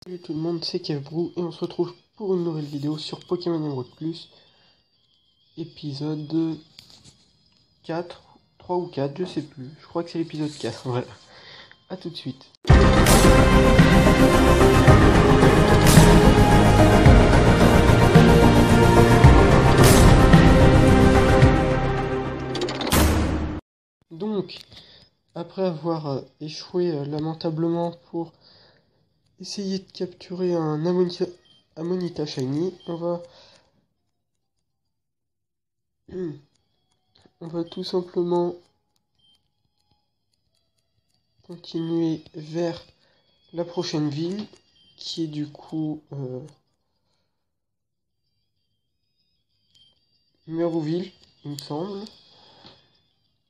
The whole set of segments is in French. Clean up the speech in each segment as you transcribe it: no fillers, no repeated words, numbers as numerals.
Salut tout le monde, c'est Kevbrou et on se retrouve pour une nouvelle vidéo sur Pokémon Emerald Plus, épisode 4, 3 ou 4, je sais plus, je crois que c'est l'épisode 4, voilà. A tout de suite. Donc, après avoir échoué lamentablement pour essayer de capturer un Amonita Shiny, on va tout simplement continuer vers la prochaine ville, qui est du coup Merouville, il me semble,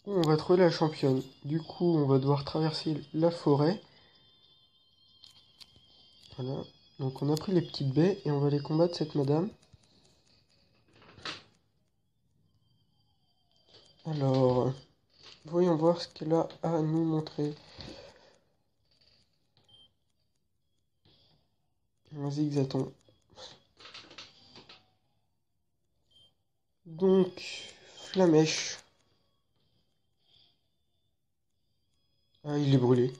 où on va trouver la championne. Du coup, on va devoir traverser la forêt. Voilà. Donc on a pris les petites baies et on va aller combattre cette madame. Alors, voyons voir ce qu'elle a à nous montrer. Vas-y, Xaton. Donc, Flamèche. Ah, il est brûlé.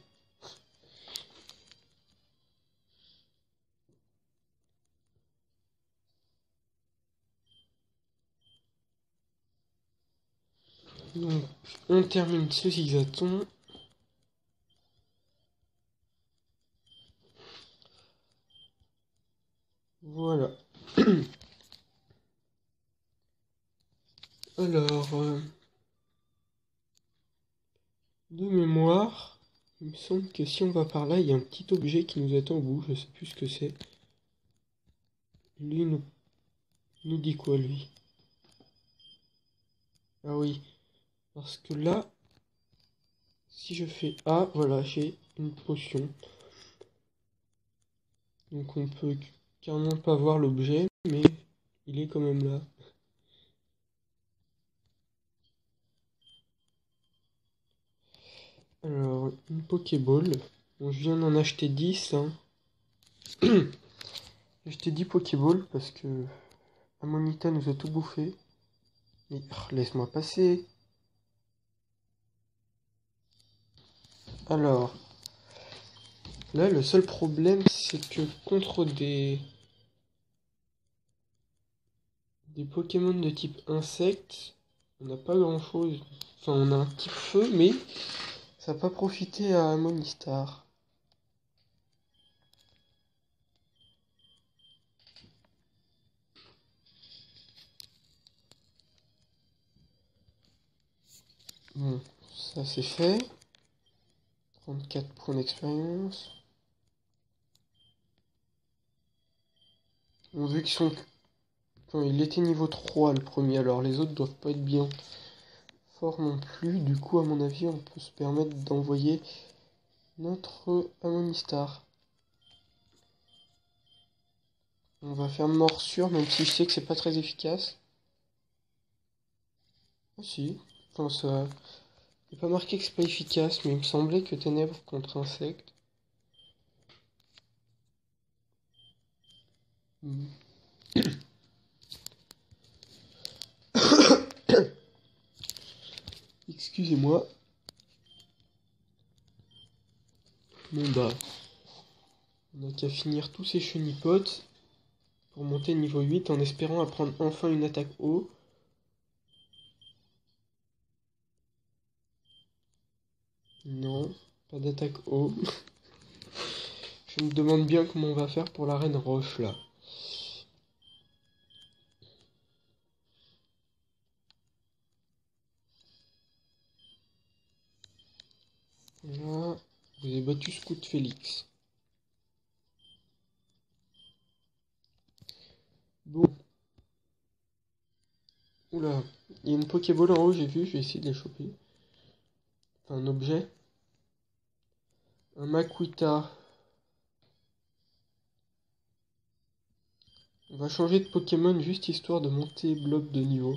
Donc, on termine ce Zigzaton. Voilà. Alors, de mémoire, il me semble que si on va par là, il y a un petit objet qui nous attend au bout. Je sais plus ce que c'est. Lui nous dit quoi, lui? Ah oui, parce que là, si je fais A, voilà, j'ai une potion. Donc on peut carrément pas voir l'objet, mais il est quand même là. Alors, une Pokéball. Bon, je viens d'en acheter 10. Hein. J'ai acheté 10 Pokéballs parce que Amonita nous a tout bouffé. Mais laisse-moi passer. Alors, là, le seul problème, c'est que contre des Pokémon de type insecte, on n'a pas grand-chose. Enfin, on a un type feu, mais ça n'a pas profité à Monistar. Bon, ça c'est fait. 34 points d'expérience. On vu qu'ils sont... Enfin, il était niveau 3 le premier, alors les autres doivent pas être bien forts non plus. Du coup, à mon avis, on peut se permettre d'envoyer notre Amonistar. On va faire morsure, même si je sais que c'est pas très efficace. Ah si, enfin ça... Il n'est pas marqué que c'est pas efficace, mais il me semblait que ténèbres contre insectes. Excusez-moi. Bon bah, on n'a qu'à finir tous ces chenipotes pour monter niveau 8 en espérant apprendre enfin une attaque haut. Non, pas d'attaque haut. Je me demande bien comment on va faire pour la reine roche là. Là, vous avez battu Scout Félix. Bon. Oula, il y a une Pokéball en haut, j'ai vu, je vais essayer de la choper. Enfin, un objet. Un Makuita. On va changer de Pokémon juste histoire de monter bloc de niveau.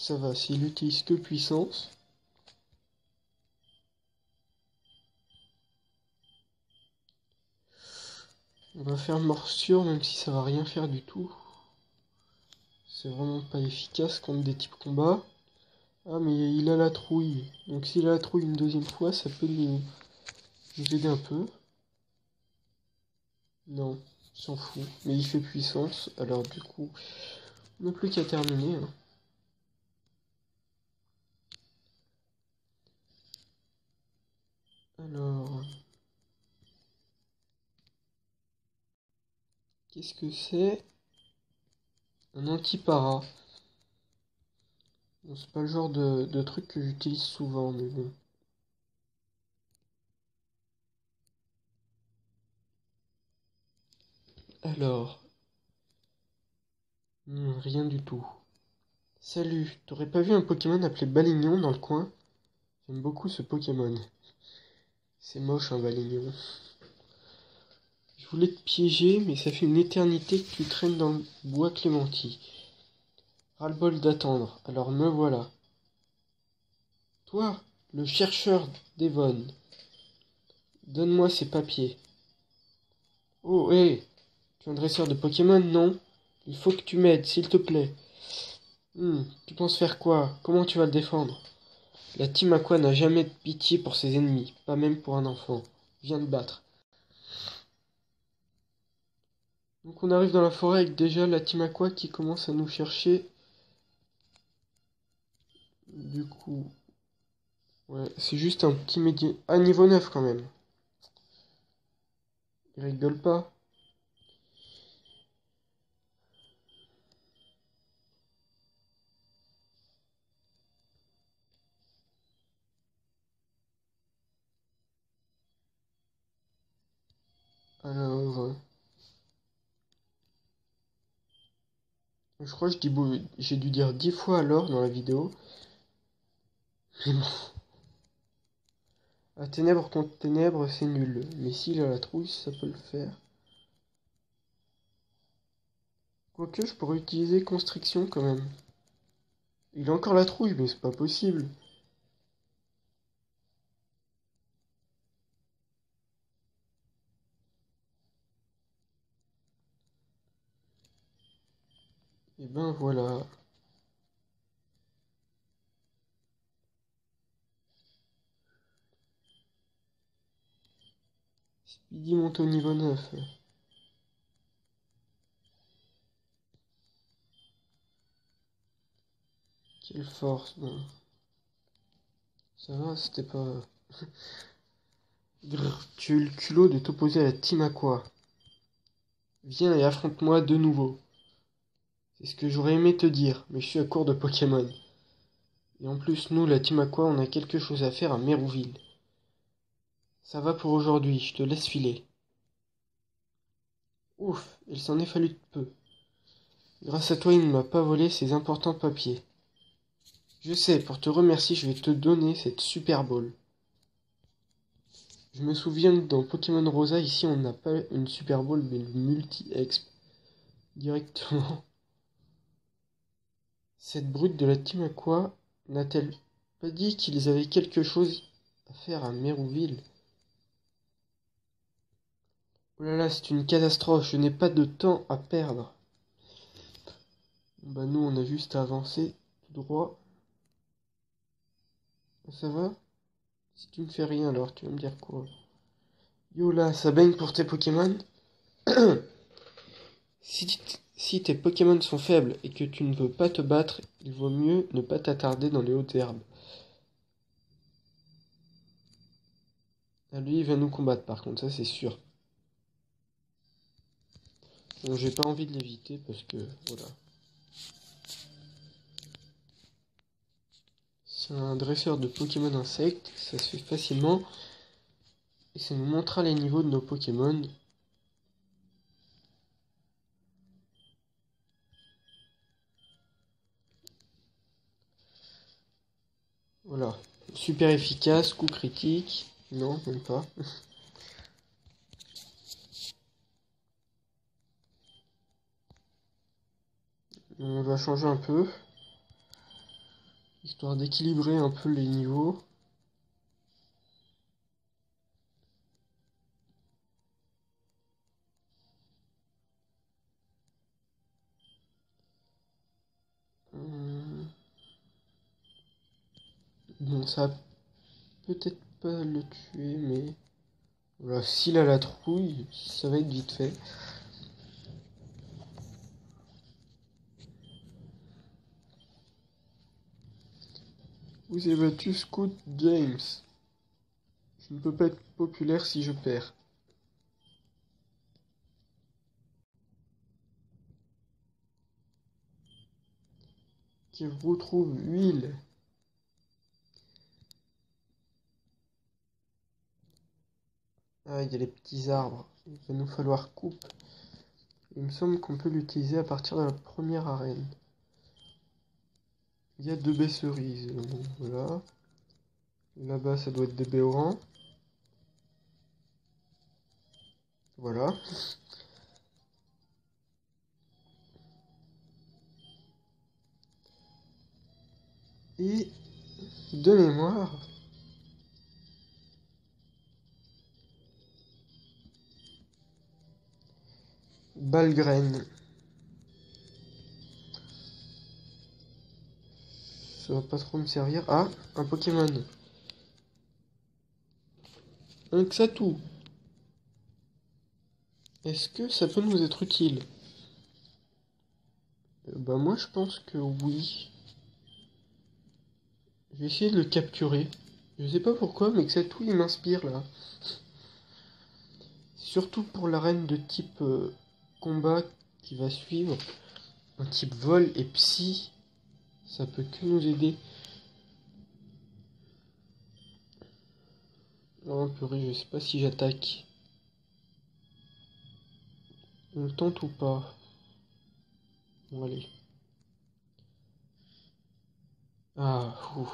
Ça va, s'il utilise que puissance. On va faire morsure, même si ça va rien faire du tout. C'est vraiment pas efficace contre des types combat. Ah, mais il a la trouille. Donc s'il a la trouille une deuxième fois, ça peut nous aider un peu. Non, s'en fout. Mais il fait puissance, alors du coup, on n'a plus qu'à terminer. Hein. Alors, qu'est-ce que c'est? Un anti-para. Bon, c'est pas le genre de truc que j'utilise souvent, mais bon. Alors, rien du tout. Salut, t'aurais pas vu un Pokémon appelé Balignon dans le coin? J'aime beaucoup ce Pokémon. C'est moche un Balignon. Je voulais te piéger, mais ça fait une éternité que tu traînes dans le bois Clémenti. Ras-le-bol d'attendre, alors me voilà. Toi, le chercheur d'Evon, donne-moi ces papiers. Oh, hé, tu es un dresseur de Pokémon, non? Il faut que tu m'aides, s'il te plaît. Tu penses faire quoi? Comment tu vas le défendre? La Team Aqua n'a jamais de pitié pour ses ennemis, pas même pour un enfant. Viens te battre. Donc on arrive dans la forêt avec déjà la Team Aqua qui commence à nous chercher. Du coup, ouais, c'est juste un petit médium. Ah, niveau 9 quand même. Il rigole pas. Alors, je crois que j'ai dû dire 10 fois alors dans la vidéo. Mais bon. À ténèbres contre ténèbres, c'est nul. Mais s'il a la trouille, ça peut le faire. Quoique, je pourrais utiliser constriction quand même. Il a encore la trouille, mais c'est pas possible. Et ben voilà. Speedy monte au niveau 9. Quelle force, bon. Ça va, c'était pas... Grrr, tu as eu le culot de t'opposer à la Team Aqua. Viens et affronte-moi de nouveau. C'est ce que j'aurais aimé te dire, mais je suis à court de Pokémon. Et en plus, nous, la Team Aqua, on a quelque chose à faire à Mérouville. Ça va pour aujourd'hui, je te laisse filer. Ouf, il s'en est fallu de peu. Grâce à toi, il ne m'a pas volé ces importants papiers. Je sais, pour te remercier, je vais te donner cette Super Ball. Je me souviens dans Pokémon Rosa, ici, on n'a pas une Super Ball, mais une multi-exp. Directement. Cette brute de la Team Aqua n'a-t-elle pas dit qu'ils avaient quelque chose à faire à Mérouville? Oh là là, c'est une catastrophe, je n'ai pas de temps à perdre. Bon bah nous, on a juste à avancer tout droit. Ça va? Si tu ne fais rien, alors tu vas me dire quoi? Yo là, ça baigne pour tes Pokémon? Si tes Pokémon sont faibles et que tu ne veux pas te battre, il vaut mieux ne pas t'attarder dans les hautes herbes. Ah, lui, il va nous combattre par contre, ça c'est sûr. Bon, j'ai pas envie de l'éviter parce que, voilà. C'est un dresseur de Pokémon insectes, ça se fait facilement. Et ça nous montrera les niveaux de nos Pokémon. Voilà. Super efficace, coup critique. Non, même pas. On va changer un peu. histoire d'équilibrer un peu les niveaux. Bon, ça va peut-être pas le tuer, mais voilà, s'il a la trouille, ça va être vite fait. Vous avez battu Scout James. Je ne peux pas être populaire si je perds. Qui retrouve huile. Ah, il y a les petits arbres. Il va nous falloir coupe. Il me semble qu'on peut l'utiliser à partir de la première arène. Il y a 2 baies cerises. Bon, voilà. Là-bas, ça doit être des béorans. Voilà. Et de mémoire, Balgraine. Ça va pas trop me servir. Ah, un Pokémon. Un Xatu. Est-ce que ça peut nous être utile? Bah moi je pense que oui. Je vais essayer de le capturer. Je sais pas pourquoi, mais Xatu il m'inspire là. Surtout pour l'arène de type combat qui va suivre. Un type vol et psy. Ça peut que nous aider. Oh purée, je sais pas si j'attaque. On le tente ou pas? Bon allez. Ah, ouf.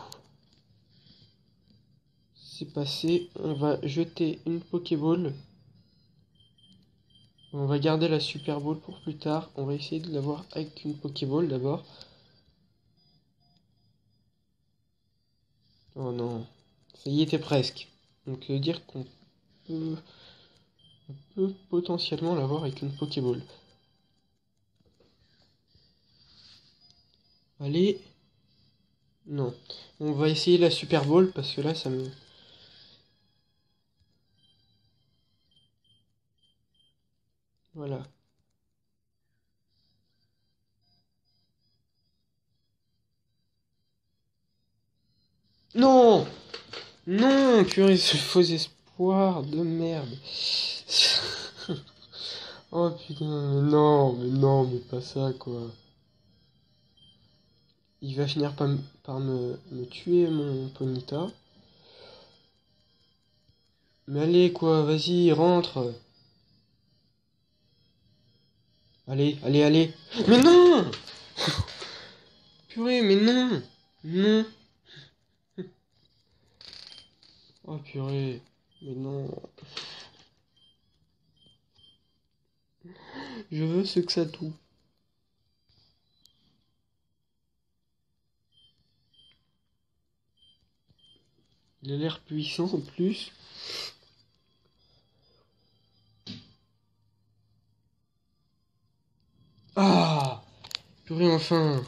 C'est passé. On va jeter une Pokéball. On va garder la Super Ball pour plus tard. On va essayer de l'avoir avec une Pokéball d'abord. Oh non. Ça y était presque. Donc ça veut dire qu'on peut potentiellement l'avoir avec une Pokéball. Allez. Non. On va essayer la Super Ball parce que là ça me... Voilà. Non! Non, purée, ce faux espoir de merde. Oh putain, mais pas ça quoi. Il va finir par me tuer mon Ponyta. Mais allez quoi, vas-y, rentre. Allez, allez, allez. Mais non! Purée, mais non! Non! Oh purée, mais non. Je veux ce que ça tout. Il a l'air puissant en plus. Ah! Purée, enfin.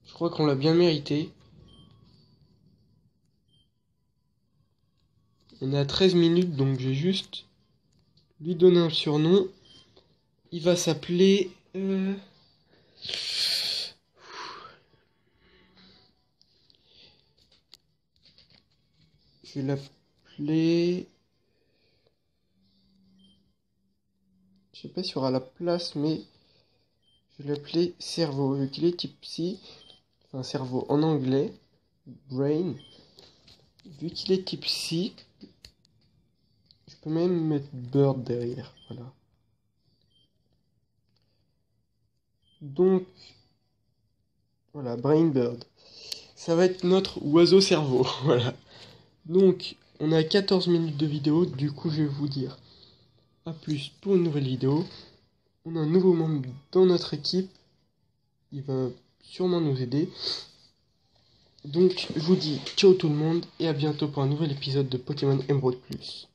Je crois qu'on l'a bien mérité. On est à 13 minutes, donc je vais juste lui donner un surnom. Il va s'appeler... Je vais l'appeler... Je sais pas s'il y aura la place, mais... Je vais l'appeler Cerveau, vu qu'il est type psy. Enfin, cerveau en anglais. Brain. Vu qu'il est type psy, je peux même mettre Bird derrière. Voilà. Donc... Voilà, Brain Bird. Ça va être notre oiseau cerveau. Voilà. Donc, on a 14 minutes de vidéo. Du coup, je vais vous dire à plus pour une nouvelle vidéo. On a un nouveau membre dans notre équipe. Il va sûrement nous aider. Donc je vous dis ciao tout le monde et à bientôt pour un nouvel épisode de Pokémon Emerald Plus.